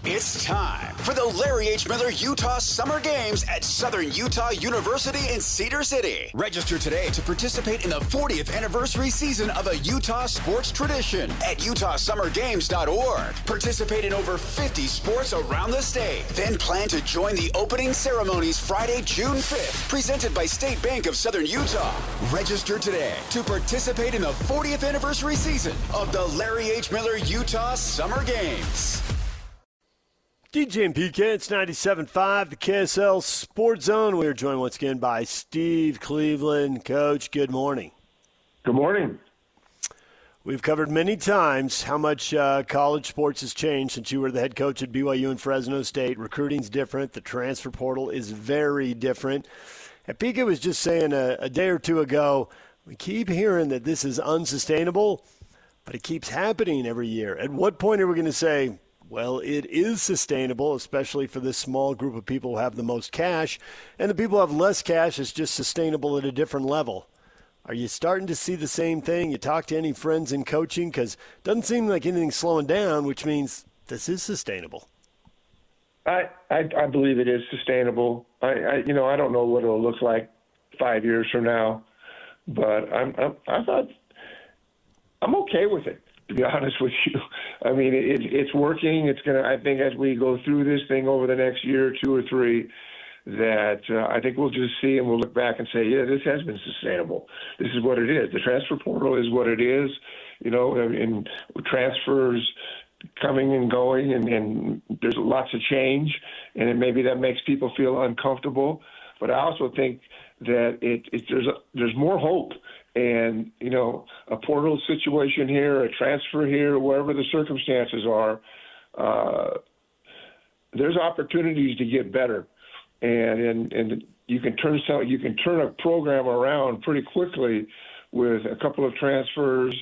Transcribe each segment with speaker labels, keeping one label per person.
Speaker 1: It's time for the Larry H. Miller Utah Summer Games at Southern Utah University in Cedar City. Register today to participate in the 40th anniversary season of a Utah sports tradition at utahsummergames.org. Participate in over 50 sports around the state. Then plan to join the opening ceremonies Friday, June 5th, presented by State Bank of Southern Utah. Register today to participate in the 40th anniversary season of the Larry H. Miller Utah Summer Games.
Speaker 2: DJ and PK, it's 97.5, the KSL Sports Zone. We are joined once again by Steve Cleveland. Coach, good morning.
Speaker 3: Good morning.
Speaker 2: We've covered many times how much college sports has changed since you were the head coach at BYU and Fresno State. Recruiting's different. The transfer portal is very different. And PK was just saying a day or two ago, we keep hearing that this is unsustainable, but it keeps happening every year. At what point are we going to say, well, it is sustainable, especially for this small group of people who have the most cash, and the people who have less cash is just sustainable at a different level? Are you starting to see the same thing? You talk to any friends in coaching? Because it doesn't seem like anything's slowing down, which means this is sustainable.
Speaker 3: I believe it is sustainable. I don't know what it'll look like 5 years from now, but I'm okay with it, to be honest with you. I mean, it's working. It's gonna. I think as we go through this thing over the next year, 2 or 3, that I think we'll just see and we'll look back and say, yeah, this has been sustainable. This is what it is. The transfer portal is what it is. And transfers coming and going, and there's lots of change, and maybe that makes people feel uncomfortable. But I also think that there's more hope. And, a portal situation here, a transfer here, wherever the circumstances are, there's opportunities to get better. And you can turn a program around pretty quickly with a couple of transfers,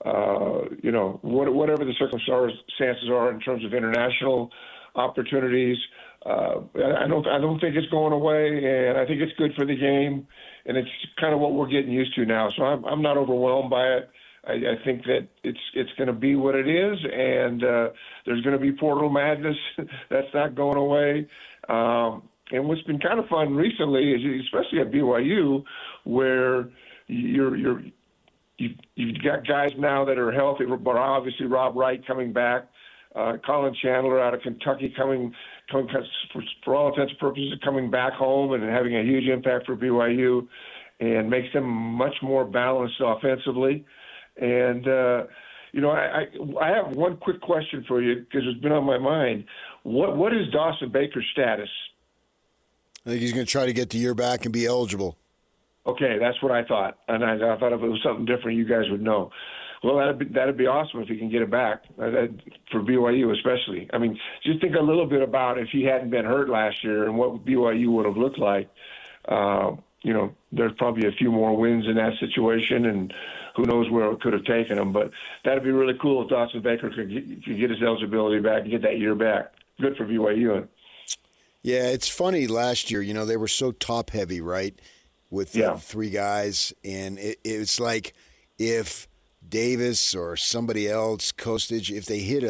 Speaker 3: whatever the circumstances are in terms of international opportunities. I don't think it's going away, and I think it's good for the game, and it's kind of what we're getting used to now. So I'm not overwhelmed by it. I think that it's going to be what it is, and there's going to be portal madness. That's not going away. And what's been kind of fun recently is, especially at BYU, where you've got guys now that are healthy, but obviously Rob Wright coming back, Colin Chandler out of Kentucky coming for all intents and purposes, coming back home and having a huge impact for BYU, and makes them much more balanced offensively. And I have one quick question for you because it's been on my mind. What is Dawson Baker's status?
Speaker 4: I think he's going to try to get the year back and be eligible.
Speaker 3: Okay, that's what I thought. And I thought if it was something different, you guys would know. Well, that'd be awesome if he can get it back, for BYU especially. I mean, just think a little bit about if he hadn't been hurt last year and what BYU would have looked like. There's probably a few more wins in that situation, and who knows where it could have taken him. But that'd be really cool if Dawson Baker could get his eligibility back and get that year back. Good for BYU.
Speaker 4: Yeah, it's funny. Last year, they were so top-heavy, right, with the 3 guys. And it's like if Davis or somebody else, Kostic, if they hit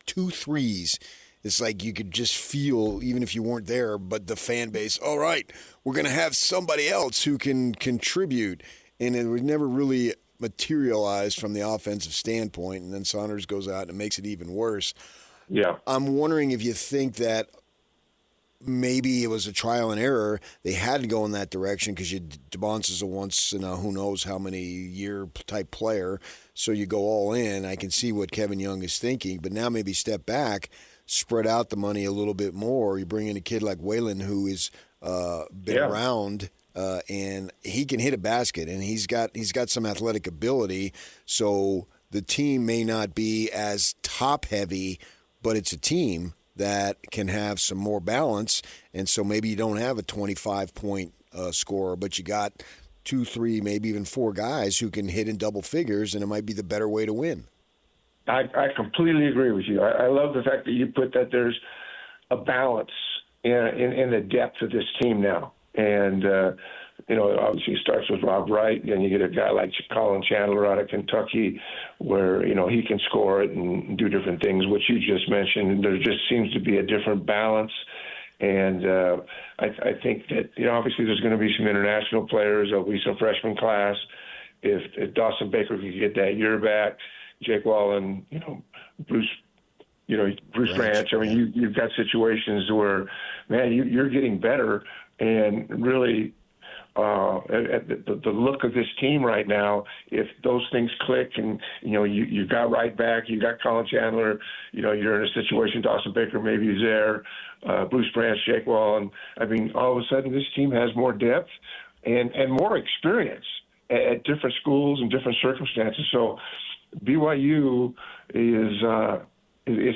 Speaker 4: 2 threes, it's like you could just feel, even if you weren't there, but the fan base, all right, we're going to have somebody else who can contribute. And it was never really materialized from the offensive standpoint. And then Saunders goes out and it makes it even worse.
Speaker 3: Yeah.
Speaker 4: I'm wondering if you think that maybe it was a trial and error. They had to go in that direction because DeBonce is a once in a who knows how many year type player. So you go all in. I can see what Kevin Young is thinking, but now maybe step back, spread out the money a little bit more. You bring in a kid like Waylon who has been around, and he can hit a basket, and he's got some athletic ability. So the team may not be as top heavy, but it's a team that can have some more balance, and so maybe you don't have a 25-point scorer, but you got 2, 3, maybe even 4 guys who can hit in double figures, and it might be the better way to win.
Speaker 3: I completely agree with you. I love the fact that you put that there's a balance in the depth of this team now. And obviously it starts with Rob Wright, and you get a guy like Colin Chandler out of Kentucky where, he can score it and do different things, which you just mentioned. There just seems to be a different balance. And I think that, obviously there's going to be some international players. There'll be some freshman class. If Dawson Baker could get that year back, Jake Wall and, Bruce Branch. I mean, you've got situations where, man, you're getting better, and really at the look of this team right now, if those things click and, you got right back, you got Colin Chandler, you're in a situation, Dawson Baker maybe is there, Bruce Branch, Jake Wall, and I mean, all of a sudden this team has more depth and more experience at different schools and different circumstances. So BYU is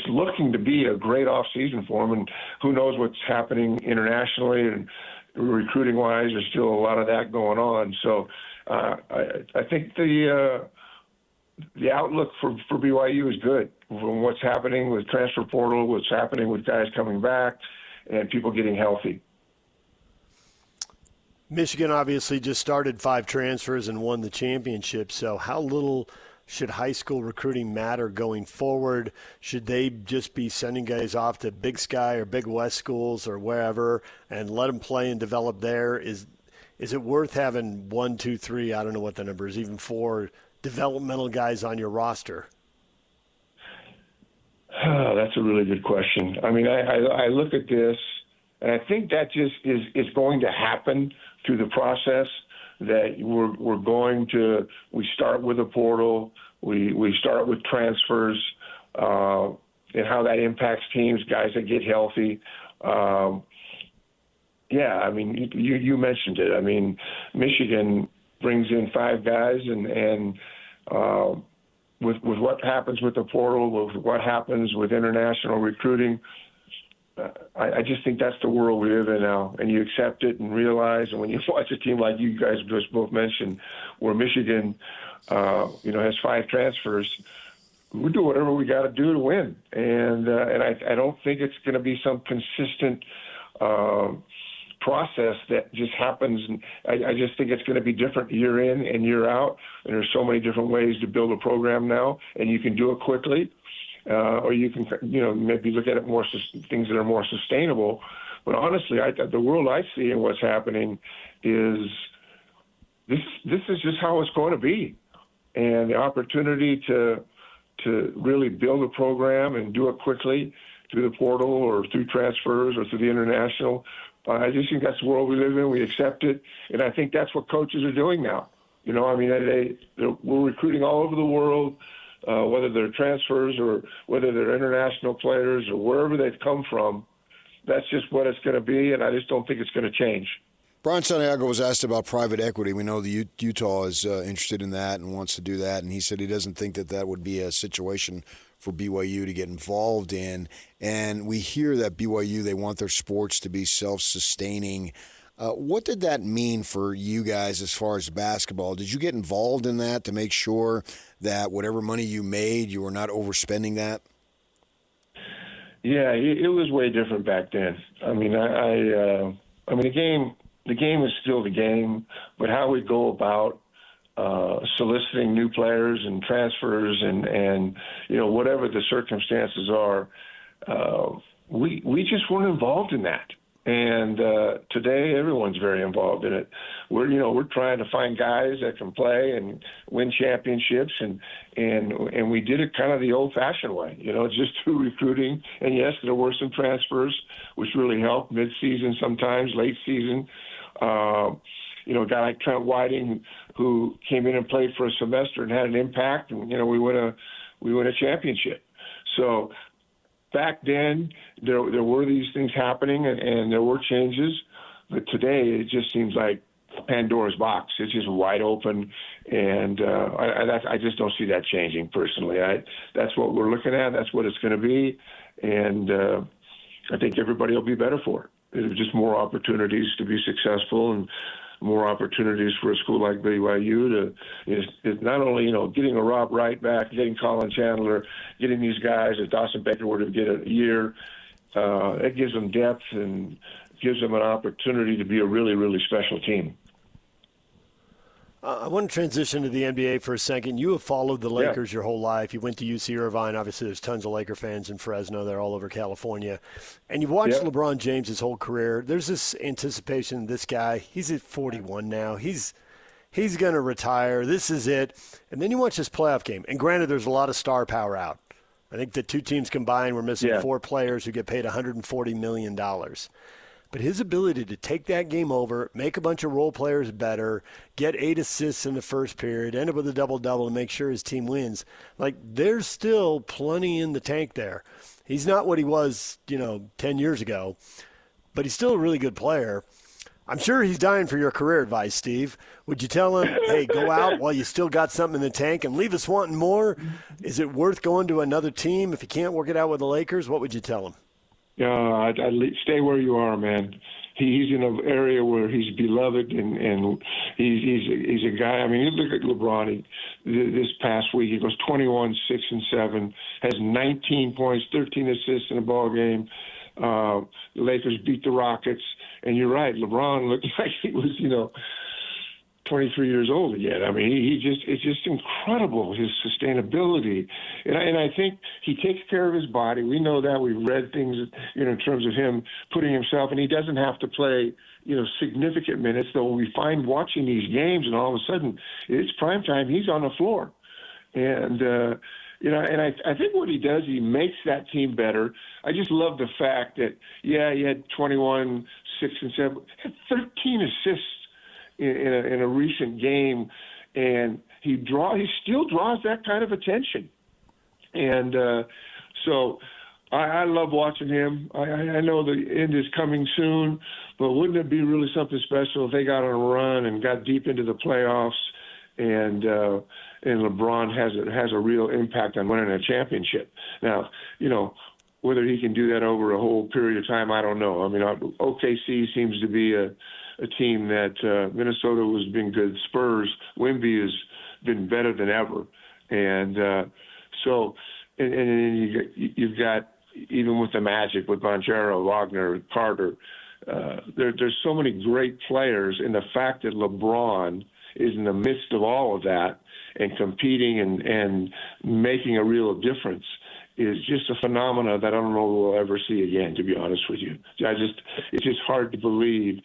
Speaker 3: looking to be a great off-season for them, and who knows what's happening internationally and recruiting-wise. There's still a lot of that going on. So I think the outlook for BYU is good from what's happening with transfer portal, what's happening with guys coming back, and people getting healthy.
Speaker 2: Michigan obviously just started 5 transfers and won the championship. So how little should high school recruiting matter going forward? Should they just be sending guys off to Big Sky or Big West schools or wherever and let them play and develop there? Is it worth having 1, 2, 3, I don't know what the number is, even 4 developmental guys on your roster?
Speaker 3: Oh, that's a really good question. I mean, I look at this, and I think that just is going to happen through the process. That we start with a portal, we start with transfers, and how that impacts teams, guys that get healthy. I mean, you mentioned it. I mean, Michigan brings in 5 guys, and with what happens with the portal, with what happens with international recruiting, I just think that's the world we live in now, and you accept it and realize. And when you watch a team like you guys just both mentioned, where Michigan, has 5 transfers, we do whatever we got to do to win. And I don't think it's going to be some consistent process that just happens. And I just think it's going to be different year in and year out. And there's so many different ways to build a program now, and you can do it quickly. Or you can, maybe look at it more things that are more sustainable. But honestly, the world I see and what's happening is this is just how it's going to be, and the opportunity to really build a program and do it quickly through the portal or through transfers or through the international. I just think that's the world we live in. We accept it, and I think that's what coaches are doing now. We're recruiting all over the world. Whether they're transfers or whether they're international players or wherever they've come from, that's just what it's going to be, and I just don't think it's going to change.
Speaker 4: Brian Santiago was asked about private equity. We know the Utah is interested in that and wants to do that, and he said he doesn't think that would be a situation for BYU to get involved in. And we hear that BYU, they want their sports to be self-sustaining. What did that mean for you guys as far as basketball? Did you get involved in that to make sure that whatever money you made, you were not overspending that?
Speaker 3: Yeah, it was way different back then. I mean, the game is still the game, but how we go about soliciting new players and transfers and whatever the circumstances are, we just weren't involved in that. And today, everyone's very involved in it. We're trying to find guys that can play and win championships, and we did it kind of the old-fashioned way, just through recruiting. And yes, there were some transfers, which really helped mid-season, sometimes late season. A guy like Trent Whiting, who came in and played for a semester and had an impact, and we win a championship. So back then, there were these things happening, and there were changes. But today, it just seems like Pandora's box. It's just wide open, and I just don't see that changing personally. That's what we're looking at. That's what it's going to be, and I think everybody will be better for it. There's just more opportunities to be successful and more opportunities for a school like BYU to not only, getting a Rob Wright back, getting Colin Chandler, getting these guys, if Dawson Baker were to get a year, it gives them depth and gives them an opportunity to be a really, really special team.
Speaker 2: I want to transition to the NBA for a second. You have followed the Lakers your whole life. You went to UC Irvine. Obviously, there's tons of Laker fans in Fresno. They're all over California. And you've watched LeBron James his whole career. There's this anticipation, this guy, he's at 41 now. He's going to retire. This is it. And then you watch this playoff game. And granted, there's a lot of star power out. I think the two teams combined were missing 4 players who get paid $140 million. But his ability to take that game over, make a bunch of role players better, get 8 assists in the first period, end up with a double-double to make sure his team wins, like there's still plenty in the tank there. He's not what he was, 10 years ago, but he's still a really good player. I'm sure he's dying for your career advice, Steve. Would you tell him, hey, go out while you still got something in the tank and leave us wanting more? Is it worth going to another team if you can't work it out with the Lakers? What would you tell him?
Speaker 3: I'd stay where you are, man. He's in an area where he's beloved, and he's a guy. I mean, you look at LeBron. This past week, he goes 21, 6, and 7, has 19 points, 13 assists in a ball game. The Lakers beat the Rockets, and you're right. LeBron looked like he was, 23 years old again. I mean, it's just incredible, his sustainability. And I think he takes care of his body. We know that. We've read things, in terms of him putting himself, and he doesn't have to play, significant minutes. Though we find watching these games, and all of a sudden it's prime time, he's on the floor. And, and I think what he does, he makes that team better. I just love the fact that, he had 21, 6, and 7, had 13 assists in a recent game, and he still draws that kind of attention. And so I love watching him. I know the end is coming soon, but wouldn't it be really something special if they got on a run and got deep into the playoffs, and LeBron has a real impact on winning a championship? Now, whether he can do that over a whole period of time, I don't know. I mean, OKC seems to be a team that Minnesota has been good. Spurs, Wemby has been better than ever. And so you've got, even with the Magic, with Banchero, Wagner, Carter, there's so many great players. And the fact that LeBron is in the midst of all of that and competing and making a real difference is just a phenomena that I don't know we'll ever see again, to be honest with you. It's just hard to believe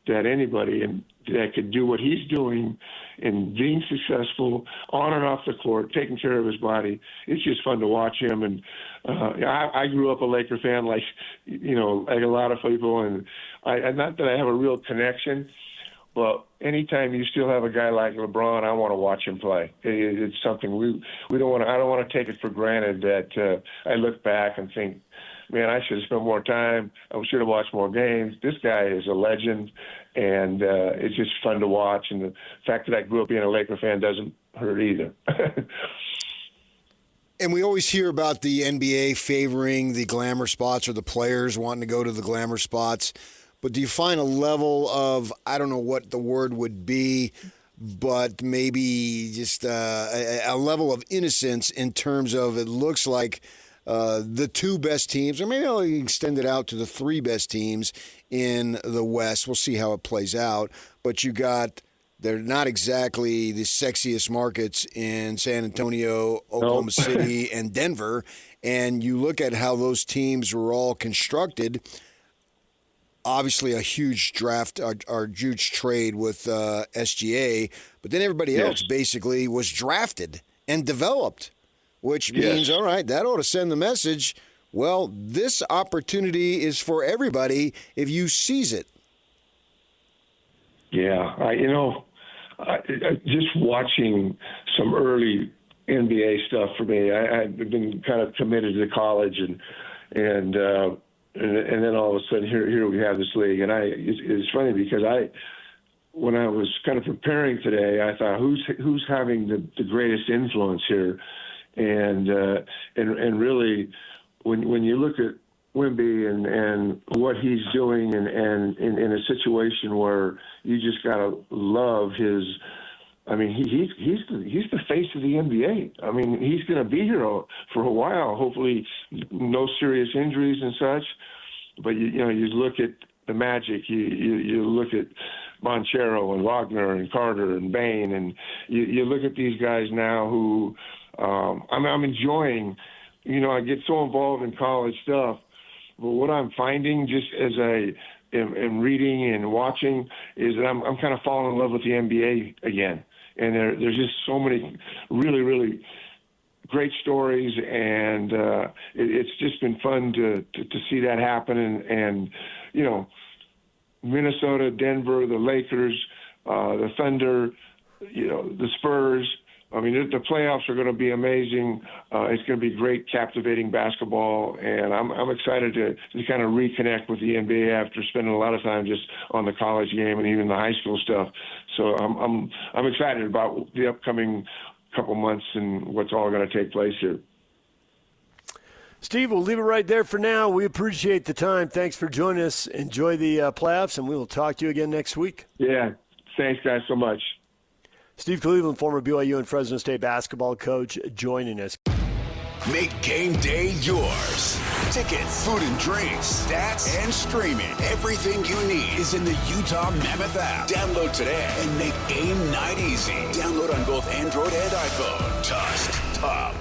Speaker 3: that anybody that could do what he's doing and being successful on and off the court, taking care of his body. It's just fun to watch him. And I grew up a Laker fan, like a lot of people, and not that I have a real connection, but anytime you still have a guy like LeBron, I want to watch him play. It's something we don't want to. I don't want to take it for granted that I look back and think, man, I should have spent more time. I should have watched more games. This guy is a legend, and it's just fun to watch. And the fact that I grew up being a Laker fan doesn't hurt either.
Speaker 4: And we always hear about the NBA favoring the glamour spots or the players wanting to go to the glamour spots. But do you find a level of, I don't know what the word would be, but maybe just a level of innocence in terms of it looks like the 2 best teams, or maybe I'll extend it out to the 3 best teams in the West. We'll see how it plays out. But they're not exactly the sexiest markets in San Antonio, Oklahoma City, and Denver. And you look at how those teams were all constructed. Obviously, a huge draft, or huge trade with SGA, but then everybody else basically was drafted and developed, which means, all right, that ought to send the message, well, this opportunity is for everybody if you seize it.
Speaker 3: Yeah, just watching some early NBA stuff for me, I've been kind of committed to college, and then all of a sudden here we have this league. And it's funny because when I was kind of preparing today, I thought, who's having the greatest influence here? And really, when you look at Wemby and what he's doing, and in a situation where you just gotta love his. I mean, he's the face of the NBA. I mean, he's going to be here for a while. Hopefully, no serious injuries and such. But you look at the Magic. You look at Monchero and Wagner and Carter and Bain. And you look at these guys now who I'm enjoying. You know, I get so involved in college stuff, but what I'm finding just as in reading and watching is that I'm kind of falling in love with the NBA again. And there's just so many really, really great stories, and it's just been fun to see that happen. And you know, Minnesota, Denver, the Lakers, the Thunder, you know, the Spurs. I mean, the playoffs are going to be amazing. It's going to be great, captivating basketball, and I'm excited to kind of reconnect with the NBA after spending a lot of time just on the college game and even the high school stuff. So I'm excited about the upcoming couple months and what's all going to take place here.
Speaker 2: Steve, we'll leave it right there for now. We appreciate the time. Thanks for joining us. Enjoy the playoffs, and we will talk to you again next week.
Speaker 3: Yeah, thanks, guys, so much.
Speaker 2: Steve Cleveland, former BYU and Fresno State basketball coach, joining us.
Speaker 1: Make game day yours. Tickets, food and drinks, stats, and streaming. Everything you need is in the Utah Mammoth app. Download today and make game night easy. Download on both Android and iPhone. Tusk Top.